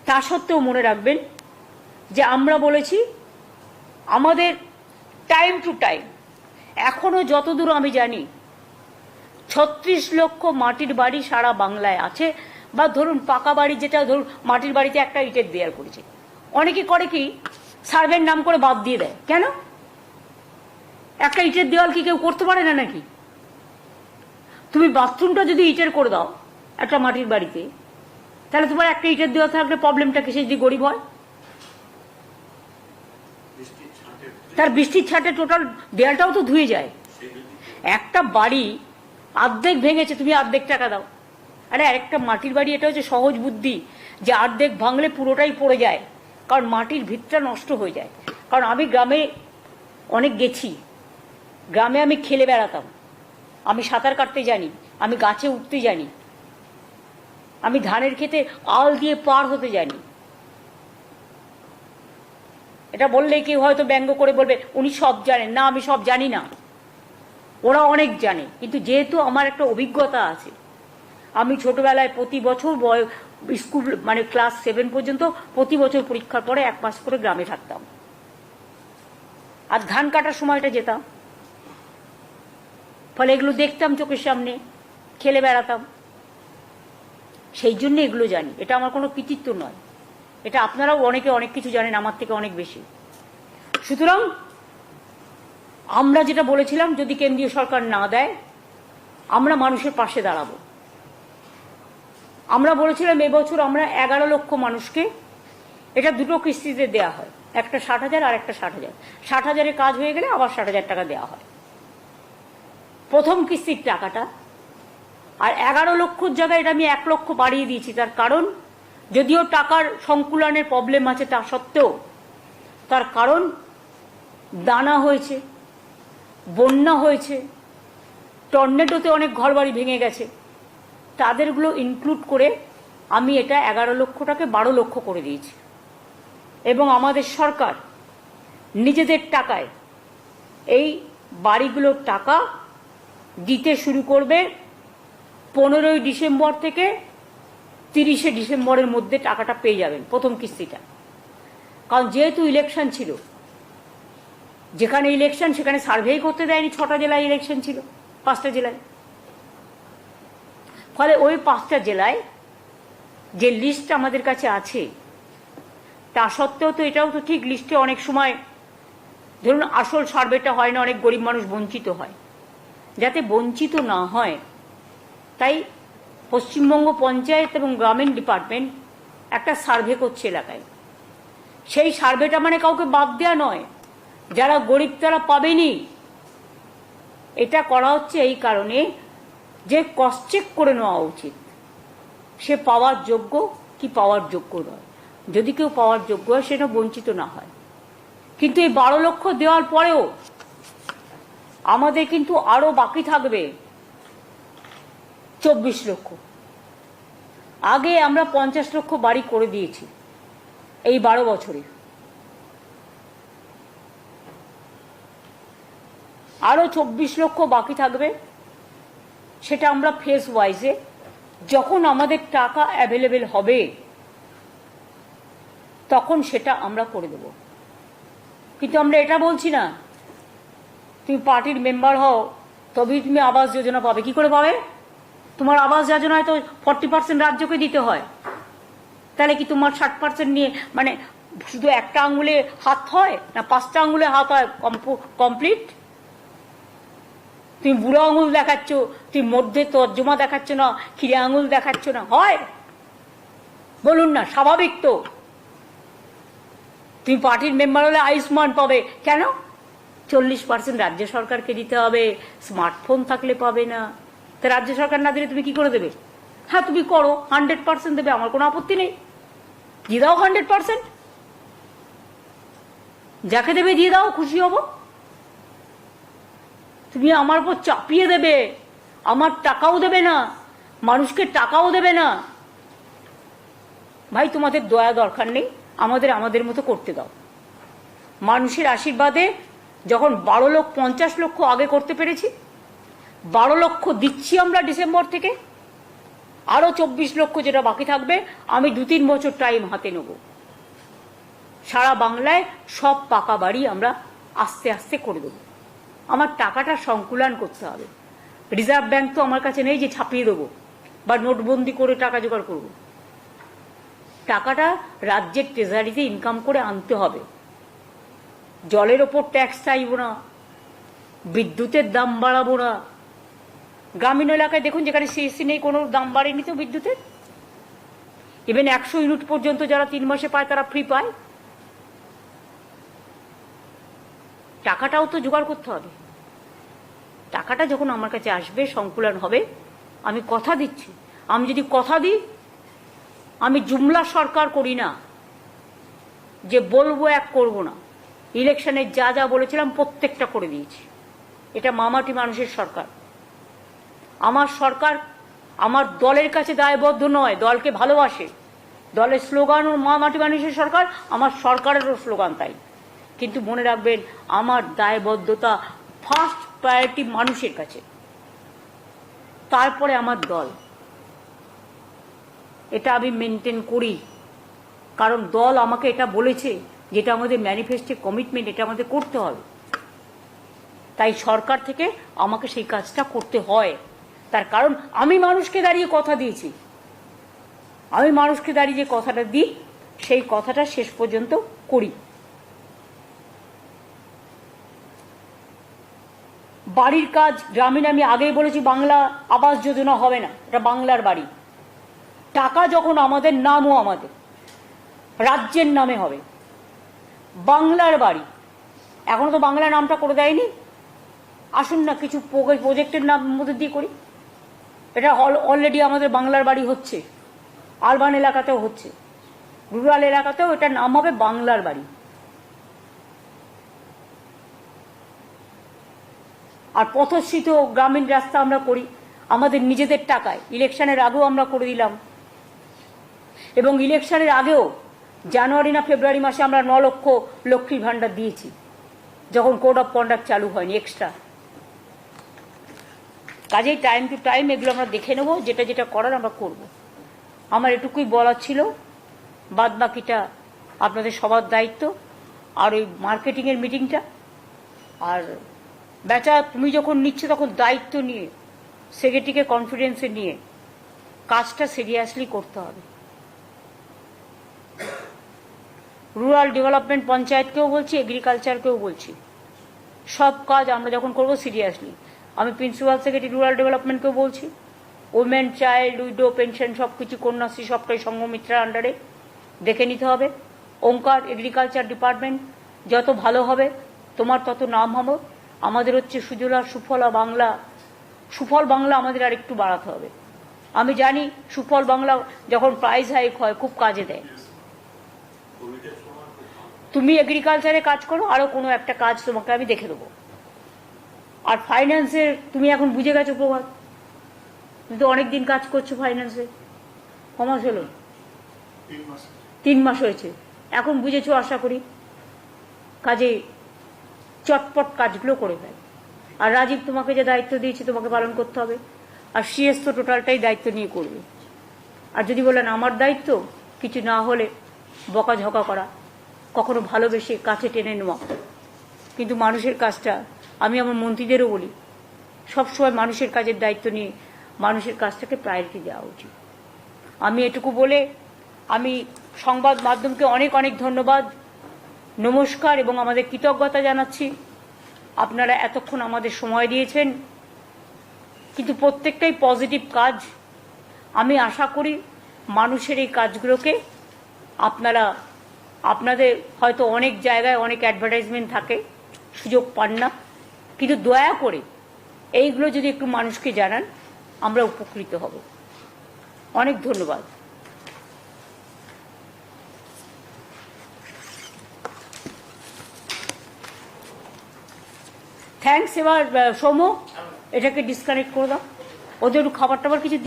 তা সত্ত্বেও মনে রাখবেন যে আমরা বলেছি আমাদের টাইম টু টাইম, এখনো যতদূর আমি জানি 36 লক্ষ মাটির বাড়ি সারা বাংলায় আছে, বা ধরুন পাকা বাড়ি, যেটা ধরুন মাটির বাড়িতে একটা ইটের দেয়াল করেছে, অনেকে করে কি সার্ভের নাম করে বাদ দিয়ে দেয়। কেন? একটা ইটের দেওয়াল কি কেউ করতে পারে না নাকি? তুমি বাথরুমটা যদি ইটের করে দাও একটা মাটির বাড়িতে, তাহলে তোমার একটা ইটের দেওয়া থাকলে প্রবলেমটা কিসে যদি গরিব হয়? তার বৃষ্টির ছাটে টোটাল দেয়ালটাও তো ধুয়ে যায়। একটা বাড়ি অর্ধেক ভেঙেছে, তুমি অর্ধেক টাকা দাও। আরে আরেকটা মাটির বাড়ি, এটা হচ্ছে সহজ বুদ্ধি, যে অর্ধেক ভাঙলে পুরোটাই পড়ে যায়, কারণ মাটির ভিতটা নষ্ট হয়ে যায়। কারণ আমি গ্রামে অনেক গেছি, গ্রামে আমি খেলে বেড়াতাম, আমি সাঁতার কাটতে জানি, আমি গাছে উঠতে জানি, আমি ধানের খেতে আল দিয়ে পার হতে জানি। এটা বললে কেউ হয়তো ব্যঙ্গ করে বলবে উনি সব জানেন। না, আমি সব জানি না, ওরা অনেক জানে। কিন্তু যেহেতু আমার একটা অভিজ্ঞতা আছে, আমি ছোটবেলায় প্রতি বছর স্কুল মানে ক্লাস 7 পর্যন্ত প্রতি বছর পরীক্ষার পরে 1 মাস করে গ্রামে থাকতাম, আর ধান কাটার সময়টা যেতাম। ফলে এগুলো দেখতাম চোখের সামনে, খেলে বেড়াতাম, সেই জন্য এগুলো জানি। এটা আমার কোনো কৃতিত্ব নয়, এটা আপনারাও অনেকে অনেক কিছু জানেন আমার থেকে অনেক বেশি। সুতরাং আমরা যেটা বলেছিলাম, যদি কেন্দ্রীয় সরকার না দেয় আমরা মানুষের পাশে দাঁড়াবো। আমরা বলেছিলাম এবছর আমরা 11 লক্ষ মানুষকে, এটা দুটো কিস্তিতে দেওয়া হয়, একটা 60,000 আর একটা 60,000। 60,000-এর কাজ হয়ে গেলে আবার 60,000 টাকা দেওয়া হয় প্রথম কিস্তির টাকাটা। আর 11 লক্ষর জায়গায় এটা আমি 1 লক্ষ বাড়িয়ে দিয়েছি। তার কারণ, যদিও টাকার সংকুলনের প্রবলেম আছে, তা সত্ত্বেও তার কারণ দানা হয়েছে, বন্যা হয়েছে, টর্নেডোতে অনেক ঘরবাড়ি ভেঙে গেছে, তাদেরগুলো ইনক্লুড করে আমি এটা 11 লক্ষটাকে 12 লক্ষ করে দিয়েছি। এবং আমাদের সরকার নিজেদের টাকায় এই বাড়িগুলোর টাকা দিতে শুরু করবে 15ই ডিসেম্বর থেকে 30শে ডিসেম্বরের মধ্যে টাকাটা পেয়ে যাবেন, প্রথম কিস্তিটা। কারণ যেহেতু ইলেকশন ছিল, যেখানে ইলেকশন সেখানে সার্ভেই করতে দেয়নি। 6টা জেলায় ইলেকশন ছিল, 5টা জেলায়। ফলে ওই 5টা জেলায় যে লিস্ট আমাদের কাছে আছে, তা সত্ত্বেও তো এটাও তো ঠিক, লিস্টে অনেক সময় ধরুন আসল সার্ভেটা হয় না, অনেক গরিব মানুষ বঞ্চিত হয়। যাতে বঞ্চিত না হয় তাই পশ্চিমবঙ্গ পঞ্চায়েত এবং গ্রামীণ ডিপার্টমেন্ট একটা সার্ভে করছে এলাকায়। সেই সার্ভেটা মানে কাউকে বাদ দেওয়া নয়, যারা গরিব তারা পাবেনি। এটা করা হচ্ছে এই কারণে যে ক্রস চেক করে নেওয়া উচিত সে পাওয়ার যোগ্য কি পাওয়ার যোগ্য নয়। যদি কেউ পাওয়ার যোগ্য হয় সেটা বঞ্চিত না হয়। কিন্তু এই 12 লক্ষ দেওয়ার পরেও আমাদের কিন্তু আরো বাকি থাকবে 24 লক্ষ। আগে আমরা 50 লক্ষ বাড়ি করে দিয়েছি এই 12 বছরে, আরো 24 লক্ষ বাকি থাকবে। সেটা আমরা ফেজ ওয়াইজে যখন আমাদের টাকা অ্যাভেলেবেল হবে তখন সেটা আমরা করে দেব। কিন্তু আমরা এটা বলছি না তুমি পার্টির মেম্বার হও তবেই তুমি আবাস যোজনা পাবে। কি করে পাবে? তোমার আবাস যোজনায় তো 40% রাজ্যকে দিতে হয়। তাহলে কি তোমার 60% নিয়ে মানে শুধু একটা আঙুলে হাত হয় না 5টা আঙুলে হাত হয় কমপ্লিট? তুমি বুড়ো আঙুল দেখাচ্ছ, তুমি মধ্যে তর্জমা দেখাচ্ছ না, খিরে আঙুল দেখাচ্ছ না, হয়? বলুন না, স্বাভাবিক তো। তুমি পার্টির মেম্বার হলে আয়ুষ্মান পাবে, কেন? 40% রাজ্য সরকারকে দিতে হবে, স্মার্টফোন থাকলে পাবে না। তা রাজ্য সরকার না দিলে তুমি কি করে দেবে? হ্যাঁ তুমি করো, 100% দেবে, আমার কোনো আপত্তি নেই, দিয়ে দাও 100%। যাকে দেবে দিয়ে দাও, খুশি হব। তুমি আমার উপর চাপিয়ে দেবে, আমার টাকাও দেবে না, মানুষকে টাকাও দেবে না। ভাই তোমাদের দয়া দরকার নেই, আমাদের মতো করতে দাও। মানুষের আশীর্বাদে যখন 50 লক্ষ আগে করতে পেরেছি, 12 লক্ষ দিচ্ছি আমরা ডিসেম্বর থেকে, আরো 24 লক্ষ যেটা বাকি থাকবে আমি 2-3 বছর টাইম হাতে নেব। সারা বাংলায় সব পাকা বাড়ি আমরা আস্তে আস্তে করে দেবো। আমার টাকাটা সংকুলান করতে হবে। রিজার্ভ ব্যাংক তো আমার কাছে নেই যে ছাপিয়ে দেবো বা নোটবন্দি করে টাকা জোগাড় করব। টাকাটা রাজ্যের ট্রেজারিতে ইনকাম করে আনতে হবে। জলের ওপর ট্যাক্স চাইব না, বিদ্যুতের দাম বাড়াবো না। গ্রামীণ এলাকায় দেখুন যেখানে সিএসসি নেই কোনো দাম বাড়েনি তো বিদ্যুতের। ইভেন 100 ইউনিট পর্যন্ত যারা 3 মাসে পায় তারা ফ্রি পায়। টাকাটাও তো জোগাড় করতে হবে। টাকাটা যখন আমার কাছে আসবে, সংকুলন হবে, আমি কথা দিচ্ছি, আমি যদি কথা দিই, আমি জুমলা সরকার করি না যে বলবো এক করব না। ইলেকশনে যা যা বলেছিলাম প্রত্যেকটা করে দিয়েছি। এটা মামাটি মানুষের সরকার। আমার সরকার আমার দলের কাছে দায়বদ্ধ নয়, দলকে ভালোবাসে। দলের স্লোগান মামাটি মানুষের সরকার, আমার সরকারেরও স্লোগান তাই। কিন্তু মনে রাখবেন আমার দায়বদ্ধতা ফার্স্ট প্রায়োরিটি মানুষের কাছে, তারপরে আমার দল। এটা আমি মেনটেন করি, কারণ দল আমাকে এটা বলেছে যেটা আমাদের ম্যানিফেস্টো কমিটমেন্ট, এটা আমাদের করতে হবে। তাই সরকার থেকে আমাকে সেই কাজটা করতে হয়। তার কারণ আমি মানুষকে দাঁড়িয়ে কথা দিয়েছি। আমি মানুষকে দাঁড়িয়ে যে কথাটা দিই সেই কথাটা শেষ পর্যন্ত করি। বাড়ির কাজ গ্রামীণ, আমি আগেই বলেছি বাংলা আবাস যোজনা হবে না, এটা বাংলার বাড়ি। টাকা যখন আমাদের নামও আমাদের রাজ্যের নামে হবে, বাংলার বাড়ি। এখনো তো বাংলা নামটা করে দেয়নি। আসুন না কিছু প্রজেক্টের নাম মধ্যে দিয়ে করি। এটা অলরেডি আমাদের বাংলার বাড়ি হচ্ছে, আরবান এলাকাতেও হচ্ছে, রুরাল এলাকাতেও এটার নাম হবে বাংলার বাড়ি। আর পথশ্রিত গ্রামীণ রাস্তা আমরা করি আমাদের নিজেদের টাকায়। ইলেকশনের আগেও আমরা করে দিলাম, এবং ইলেকশনের আগেও জানুয়ারি না ফেব্রুয়ারি মাসে আমরা 9 লক্ষ লক্ষ্মীর ভাণ্ডার দিয়েছি, যখন কোড অফ কন্ডাক্ট চালু হয়নি এক্সট্রা। কাজেই টাইম টু টাইম এগুলো আমরা দেখে নেব, যেটা যেটা করার আমরা করব। আমার এটুকুই বলার ছিল, বাদ বাকিটা আপনাদের সবার দায়িত্ব। আর ওই মার্কেটিংয়ের মিটিংটা আর বেচা তুমি যখন নিচ্ছে তখন দায়িত্ব নিয়ে সেক্রেটারিকে কনফিডেন্সে নিয়ে কাজটা সিরিয়াসলি করতে হবে। রুরাল ডেভেলপমেন্ট পঞ্চায়েতকেও বলছি, এগ্রিকালচারকেও বলছি, সব কাজ আমরা যখন করব সিরিয়াসলি। আমি প্রিন্সিপাল সেক্রেটারি রুরাল ডেভেলপমেন্টকেও বলছি, ওমেন, চাইল্ড, উইডো, পেনশন সব কিছু, কন্যাশ্রী সবটাই সংঘমিত্রার আন্ডারে দেখে নিতে হবে। ওঙ্কার এগ্রিকালচার ডিপার্টমেন্ট যত ভালো হবে তোমার তত নাম হবে। আমাদের হচ্ছে সুজলা সুফলা বাংলা, সুফল বাংলা আমাদের আর একটু বাড়াতে হবে। আমি জানি সুফল বাংলা যখন প্রাইজ হাইক হয় খুব কাজে দেয়। তুমি এগ্রিকালচারে কাজ করো, আরো কোনো একটা কাজ তোমাকে আমি দেখে দেবো। আর ফাইন্যান্সের তুমি এখন বুঝে গেছো প্রভাত, তুমি তো অনেকদিন কাজ করছো ফাইন্যান্সে। কমাস হলো 3 মাস হয়েছে, এখন বুঝেছো আশা করি। কাজে চটপট কাজগুলো করে ফেল। আর রাজীব তোমাকে যে দায়িত্ব দিয়েছে তোমাকে পালন করতে হবে। আর সিএস তো টোটালটাই দায়িত্ব নিয়ে করবে। আর যদি বলেন আমার দায়িত্ব কিছু না হলে বকাঝকা করা, কখনো ভালোবেসে কাছে টেনে নেওয়া, কিন্তু মানুষের কাজটা আমি আমার মন্ত্রীদেরও বলি সবসময় মানুষের কাজের দায়িত্ব নিয়ে মানুষের কাজটাকে প্রায়োরিটি দেওয়া উচিত। আমি এটুকু বলে আমি সংবাদ মাধ্যমকে অনেক অনেক ধন্যবাদ, নমস্কার এবং আমাদের কৃতজ্ঞতা জানাচ্ছি। আপনারা এতক্ষণ আমাদের সময় দিয়েছেন, কিন্তু প্রত্যেকটাই পজিটিভ কাজ। আমি আশা করি মানুষের এই কাজগুলোকে আপনারা, আপনাদের হয়তো অনেক জায়গায় অনেক অ্যাডভার্টাইজমেন্ট থাকে, সুযোগ পান না, কিন্তু দয়া করে এইগুলো যদি একটু মানুষকে জানান আমরা উপকৃত হব। অনেক ধন্যবাদ। থ্যাঙ্কস। এবার সৌম্য এটাকে ডিসকানেক্ট করে দাও, ওদের একটু খাবার টাবার কিছু